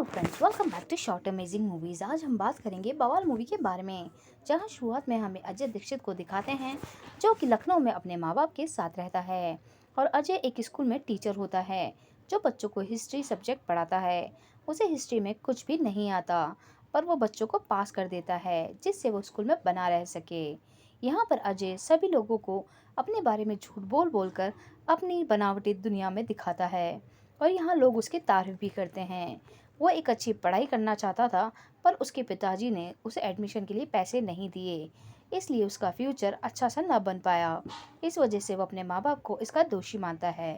Friends, welcome back to short amazing movies. आज हम बात करेंगे बवाल मूवी के बारे में, जहां शुरुआत में हमें अजय दीक्षित को दिखाते हैं जो कि लखनऊ में अपने माँ बाप के साथ रहता है। और अजय एक स्कूल में टीचर होता है जो बच्चों को हिस्ट्री सब्जेक्ट पढ़ाता है। उसे हिस्ट्री में कुछ भी नहीं आता, पर वो बच्चों को पास कर देता है जिससे वो स्कूल में बना रह सके। यहाँ पर अजय सभी लोगों को अपने बारे में झूठ बोल बोल कर अपनी बनावटी दुनिया में दिखाता है, और यहाँ लोग उसकी तारीफ भी करते हैं। वो एक अच्छी पढ़ाई करना चाहता था, पर उसके पिताजी ने उसे एडमिशन के लिए पैसे नहीं दिए, इसलिए उसका फ्यूचर अच्छा सा न बन पाया। इस वजह से वो अपने माँ बाप को इसका दोषी मानता है।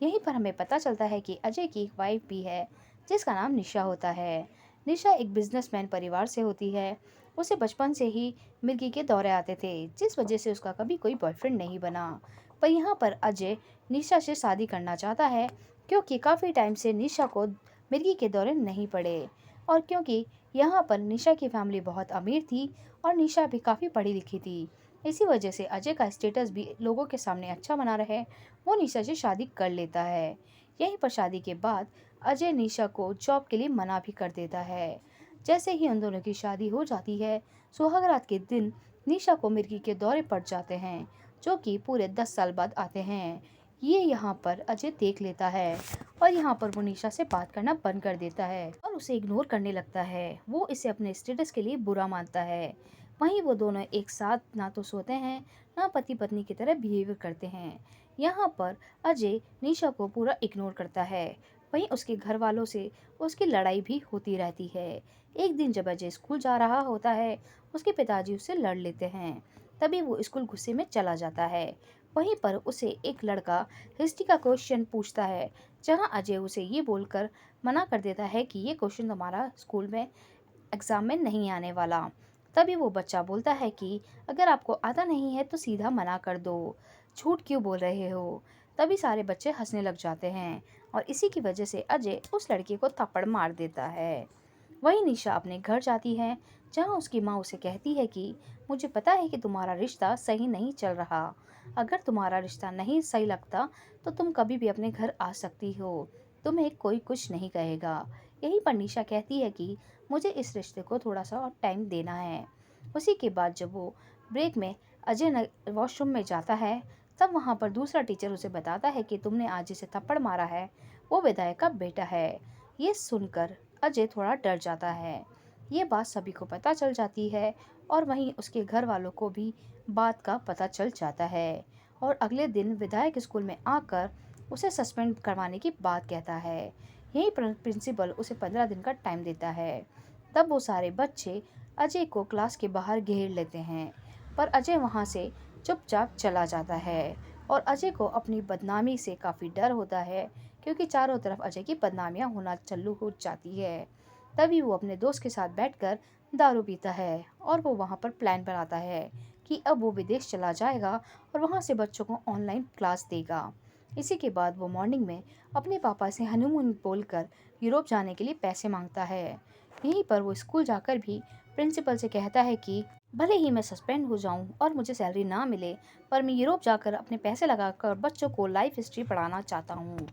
यहीं पर हमें पता चलता है कि अजय की एक वाइफ भी है जिसका नाम निशा होता है। निशा एक बिजनेसमैन परिवार से होती है। उसे बचपन से ही मिर्गी के दौरे आते थे, जिस वजह से उसका कभी कोई बॉयफ्रेंड नहीं बना। पर यहाँ पर अजय निशा से शादी करना चाहता है, क्योंकि काफ़ी टाइम से निशा को मिर्गी के दौरे नहीं पड़े, और क्योंकि यहाँ पर निशा की फैमिली बहुत अमीर थी और निशा भी काफ़ी पढ़ी लिखी थी। इसी वजह से अजय का स्टेटस भी लोगों के सामने अच्छा बना रहे, वो निशा से शादी कर लेता है। यहीं पर शादी के बाद अजय निशा को जॉब के लिए मना भी कर देता है। जैसे ही उन दोनों की शादी हो जाती है, सुहागरात के दिन निशा को मिर्गी के दौरे पड़ जाते हैं, जो कि पूरे 10 साल बाद आते हैं। ये यहाँ पर अजय देख लेता है, और यहाँ पर वो निशा से बात करना बंद कर देता है और उसे इग्नोर करने लगता है। वो इसे अपने स्टेटस के लिए बुरा मानता है। वहीं वो दोनों एक साथ ना तो सोते हैं, ना पति पत्नी की तरह बिहेवियर करते हैं। यहाँ पर अजय निशा को पूरा इग्नोर करता है। वहीं उसके घर वालों से उसकी लड़ाई भी होती रहती है। एक दिन जब अजय स्कूल जा रहा होता है, उसके पिताजी उससे लड़ लेते हैं। तभी वो स्कूल गुस्से में चला जाता है। वहीं पर उसे एक लड़का हिस्ट्री का क्वेश्चन पूछता है, जहां अजय उसे ये बोलकर मना कर देता है कि ये क्वेश्चन तुम्हारा स्कूल में एग्जाम में नहीं आने वाला। तभी वो बच्चा बोलता है कि अगर आपको आता नहीं है तो सीधा मना कर दो, झूठ क्यों बोल रहे हो। तभी सारे बच्चे हंसने लग जाते हैं, और इसी की वजह से अजय उस लड़के को थप्पड़ मार देता है। वहीं निशा अपने घर जाती है, जहां उसकी माँ उसे कहती है कि मुझे पता है कि तुम्हारा रिश्ता सही नहीं चल रहा। अगर तुम्हारा रिश्ता नहीं सही लगता तो तुम कभी भी अपने घर आ सकती हो, तुम्हें कोई कुछ नहीं कहेगा। यहीं पर निशा कहती है कि मुझे इस रिश्ते को थोड़ा सा और टाइम देना है। उसी के बाद जब वो ब्रेक में अजय वॉशरूम में जाता है, तब वहाँ पर दूसरा टीचर उसे बताता है कि तुमने आज जिसे थप्पड़ मारा है वो विधायक का बेटा है। ये सुनकर अजय थोड़ा डर जाता है। ये बात सभी को पता चल जाती है, और वहीं उसके घर वालों को भी बात का पता चल जाता है। और अगले दिन विधायक स्कूल में आकर उसे सस्पेंड करवाने की बात कहता है। यही प्रिंसिपल उसे 15 दिन का टाइम देता है। तब वो सारे बच्चे अजय को क्लास के बाहर घेर लेते हैं, पर अजय वहाँ से चुपचाप चला जाता है। और अजय को अपनी बदनामी से काफ़ी डर होता है, क्योंकि चारों तरफ अजय की बदनामियाँ होना चालू हो जाती है। तभी वो अपने दोस्त के साथ बैठकर दारू पीता है, और वो वहाँ पर प्लान बनाता है कि अब वो विदेश चला जाएगा और वहाँ से बच्चों को ऑनलाइन क्लास देगा। इसी के बाद वो मॉर्निंग में अपने पापा से हनीमून बोलकर यूरोप जाने के लिए पैसे मांगता है। यहीं पर वो स्कूल जाकर भी प्रिंसिपल से कहता है कि भले ही मैं सस्पेंड हो जाऊं और मुझे सैलरी ना मिले, पर मैं यूरोप जाकर अपने पैसे लगाकर बच्चों को लाइफ हिस्ट्री पढ़ाना चाहता हूँ।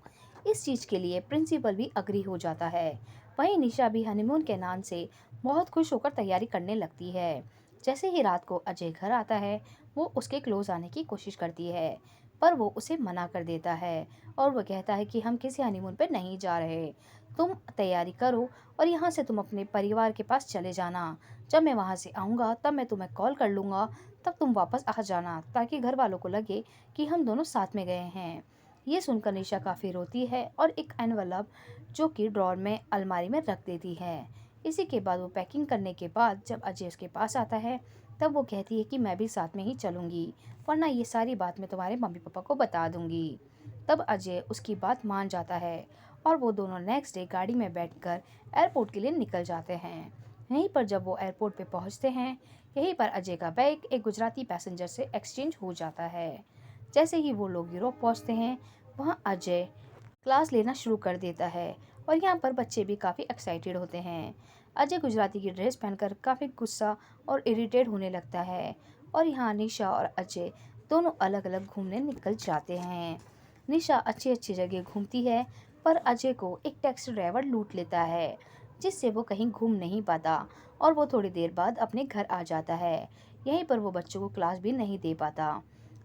इस चीज़ के लिए प्रिंसिपल भी अग्री हो जाता है। वहीं निशा भी हनीमून के नाम से बहुत खुश होकर तैयारी करने लगती है। जैसे ही रात को अजय घर आता है, वो उसके क्लोज आने की कोशिश करती है, पर वो उसे मना कर देता है। और वो कहता है कि हम किसी हनीमून पे नहीं जा रहे, तुम तैयारी करो और यहाँ से तुम अपने परिवार के पास चले जाना। जब मैं वहाँ से आऊँगा तब मैं तुम्हें कॉल कर लूँगा, तब तुम वापस आ जाना, ताकि घर वालों को लगे कि हम दोनों साथ में गए हैं। ये सुनकर निशा काफ़ी रोती है और एक एनवलप जो कि ड्रॉर में अलमारी में रख देती है। इसी के बाद वो पैकिंग करने के बाद जब अजय उसके पास आता है, तब वो कहती है कि मैं भी साथ में ही चलूँगी, वरना ये सारी बात मैं तुम्हारे मम्मी पापा को बता दूँगी। तब अजय उसकी बात मान जाता है, और वो दोनों नेक्स्ट डे गाड़ी में बैठकर एयरपोर्ट के लिए निकल जाते हैं। यहीं पर जब वो एयरपोर्ट पे पहुंचते हैं, यहीं पर अजय का बैग एक गुजराती पैसेंजर से एक्सचेंज हो जाता है। जैसे ही वो लोग यूरोप पहुंचते हैं, वहाँ अजय क्लास लेना शुरू कर देता है, और यहाँ पर बच्चे भी काफ़ी एक्साइटेड होते हैं। अजय गुजराती की ड्रेस पहनकर काफ़ी गुस्सा और इरिटेट होने लगता है, और यहाँ निशा और अजय दोनों अलग अलग घूमने निकल जाते हैं। निशा अच्छी अच्छी जगह घूमती है, पर अजय को एक टैक्सी ड्राइवर लूट लेता है, जिससे वो कहीं घूम नहीं पाता और वो थोड़ी देर बाद अपने घर आ जाता है। यहीं पर वो बच्चों को क्लास भी नहीं दे पाता।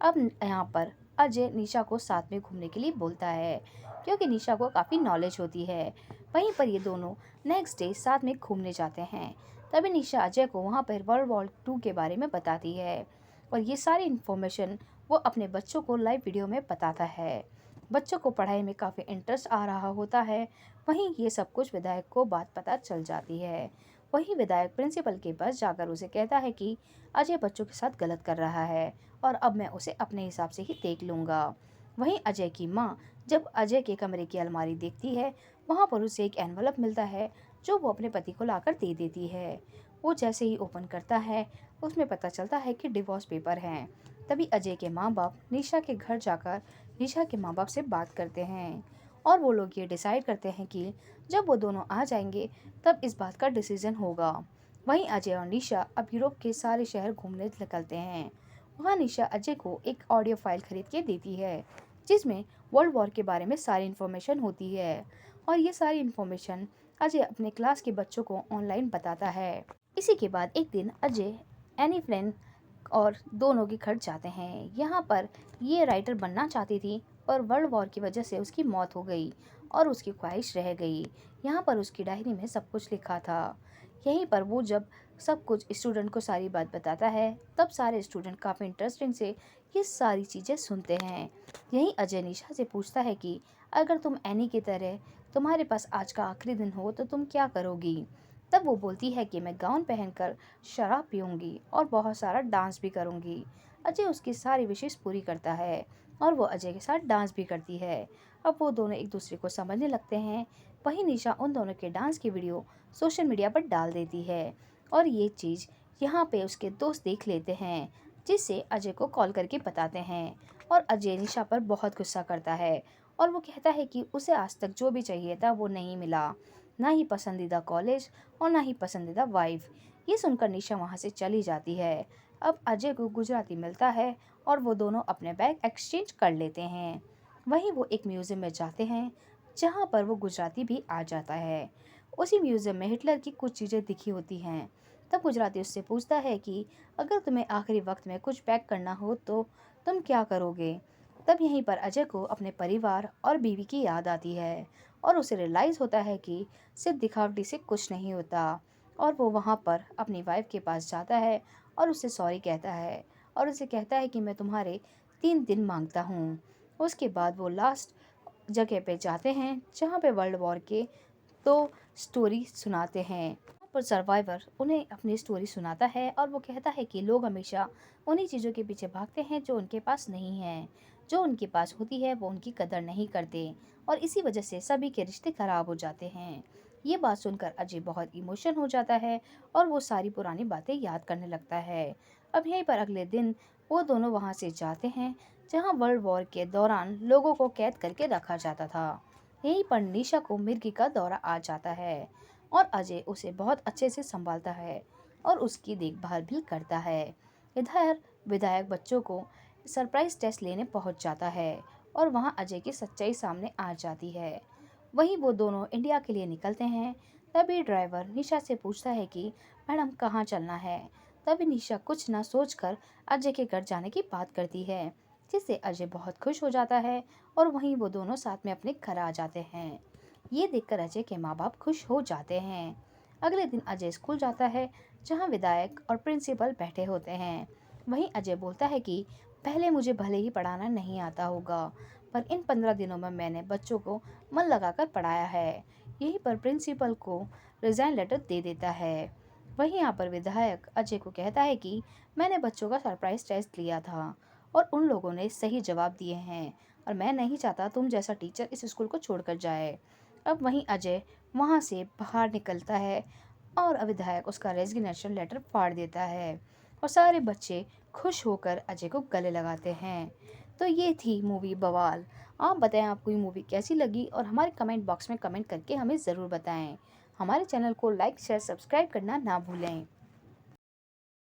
अब यहाँ पर अजय निशा को साथ में घूमने के लिए बोलता है, क्योंकि निशा को काफ़ी नॉलेज होती है। वहीं पर ये दोनों नेक्स्ट डे साथ में घूमने जाते हैं। तभी निशा अजय को वहाँ पर वर्ल्ड वॉर 2 के बारे में बताती है और ये सारी इन्फॉर्मेशन वो अपने बच्चों को लाइव वीडियो में बताता है। बच्चों को पढ़ाई में काफ़ी इंटरेस्ट आ रहा होता है। वहीं ये सब कुछ विधायक को बात पता चल जाती है। वहीं विधायक प्रिंसिपल के पास जाकर उसे कहता है कि अजय बच्चों के साथ गलत कर रहा है और अब मैं उसे अपने हिसाब से ही देख लूँगा। वहीं अजय की माँ जब अजय के कमरे की अलमारी देखती है, वहाँ पर उसे एक एनवलप मिलता है जो वो अपने पति को लाकर दे देती है। वो जैसे ही ओपन करता है, उसमें पता चलता है कि डिवोर्स पेपर हैं। तभी अजय के माँ बाप निशा के घर जाकर निशा के माँ बाप से बात करते हैं और वो लोग ये डिसाइड करते हैं कि जब वो दोनों आ जाएंगे तब इस बात का डिसीजन होगा। वहीं अजय और निशा अब यूरोप के सारे शहर घूमने निकलते हैं। वहाँ निशा अजय को एक ऑडियो फाइल खरीद के देती है जिसमें वर्ल्ड वॉर के बारे में सारी इन्फॉर्मेशन होती है और ये सारी इन्फॉर्मेशन अजय अपने क्लास के बच्चों को ऑनलाइन बताता है। इसी के बाद एक दिन अजय एनी फ्रेंड और दोनों के घर जाते हैं। यहाँ पर ये राइटर बनना चाहती थी पर वर्ल्ड वॉर की वजह से उसकी मौत हो गई और उसकी ख्वाहिश रह गई। यहाँ पर उसकी डायरी में सब कुछ लिखा था। यहीं पर वो जब सब कुछ स्टूडेंट को सारी बात बताता है तब सारे स्टूडेंट काफ़ी इंटरेस्टिंग से ये सारी चीज़ें सुनते हैं। यहीं अजय निशा से पूछता है कि अगर तुम एनी की तरह तुम्हारे पास आज का आखिरी दिन हो तो तुम क्या करोगी। तब वो बोलती है कि मैं गाउन पहनकर शराब पीऊँगी और बहुत सारा डांस भी करूँगी। अजय उसकी सारी विशेष पूरी करता है और वो अजय के साथ डांस भी करती है। अब वो दोनों एक दूसरे को समझने लगते हैं। वहीं निशा उन दोनों के डांस की वीडियो सोशल मीडिया पर डाल देती है और ये चीज़ यहाँ पे उसके दोस्त देख लेते हैं, जिससे अजय को कॉल करके बताते हैं और अजय निशा पर बहुत गुस्सा करता है और वो कहता है कि उसे आज तक जो भी चाहिए था वो नहीं मिला, ना ही पसंदीदा कॉलेज और ना ही पसंदीदा वाइफ। ये सुनकर निशा वहाँ से चली जाती है। अब अजय को गुजराती मिलता है और वो दोनों अपने बैग एक्सचेंज कर लेते हैं। वहीं वो एक म्यूज़ियम में जाते हैं जहाँ पर वो गुजराती भी आ जाता है। उसी म्यूज़ियम में हिटलर की कुछ चीज़ें दिखी होती हैं। तब गुजराती उससे पूछता है कि अगर तुम्हें आखिरी वक्त में कुछ पैक करना हो तो तुम क्या करोगे। तब यहीं पर अजय को अपने परिवार और बीवी की याद आती है और उसे रियलाइज़ होता है कि सिर्फ दिखावटी से कुछ नहीं होता और वो वहाँ पर अपनी वाइफ के पास जाता है और उससे सॉरी कहता है और उसे कहता है कि मैं तुम्हारे 3 दिन मांगता हूँ। उसके बाद वो लास्ट जगह पे जाते हैं जहाँ पे वर्ल्ड वॉर के 2 स्टोरी सुनाते हैं। वहाँ पर सर्वाइवर उन्हें अपनी स्टोरी सुनाता है और वो कहता है कि लोग हमेशा उन्हीं चीज़ों के पीछे भागते हैं जो उनके पास नहीं है। जो उनके पास होती है वो उनकी कदर नहीं करते और इसी वजह से सभी के रिश्ते खराब हो जाते हैं। ये बात सुनकर अजय बहुत इमोशन हो जाता है और वो सारी पुरानी बातें याद करने लगता है। अब यहीं पर अगले दिन वो दोनों वहाँ से जाते हैं जहाँ वर्ल्ड वॉर के दौरान लोगों को कैद करके रखा जाता था। यहीं पर निशा को मिर्गी का दौरा आ जाता है और अजय उसे बहुत अच्छे से संभालता है और उसकी देखभाल भी करता है। इधर विधायक बच्चों को सरप्राइज टेस्ट लेने पहुंच जाता है और वहां अजय की सच्चाई सामने आ जाती है। वहीं वो दोनों इंडिया के लिए निकलते हैं। तभी ड्राइवर निशा से पूछता है कि मैडम कहाँ चलना है। तभी निशा कुछ ना सोचकर अजय के घर जाने की बात करती है, जिससे अजय बहुत खुश हो जाता है और वहीं वो दोनों साथ में अपने घर आ जाते हैं। ये देखकर अजय के माँ बाप खुश हो जाते हैं। अगले दिन अजय स्कूल जाता है जहाँ विधायक और प्रिंसिपल बैठे होते हैं। वहीं अजय बोलता है कि पहले मुझे भले ही पढ़ाना नहीं आता होगा पर इन 15 दिनों में मैंने बच्चों को मन लगाकर पढ़ाया है। यहीं पर प्रिंसिपल को रिजाइन लेटर दे देता है। वहीं यहाँ पर विधायक अजय को कहता है कि मैंने बच्चों का सरप्राइज टेस्ट लिया था और उन लोगों ने सही जवाब दिए हैं और मैं नहीं चाहता तुम जैसा टीचर इस स्कूल को छोड़कर जाए। अब वहीं अजय वहाँ से बाहर निकलता है और विधायक उसका रेजिग्नेशन लेटर फाड़ देता है और सारे बच्चे खुश होकर अजय को गले लगाते हैं। तो ये थी मूवी बवाल। आप बताएं आपको ये मूवी कैसी लगी और हमारे कमेंट बॉक्स में कमेंट करके हमें ज़रूर बताएं। हमारे चैनल को लाइक शेयर सब्सक्राइब करना ना भूलें।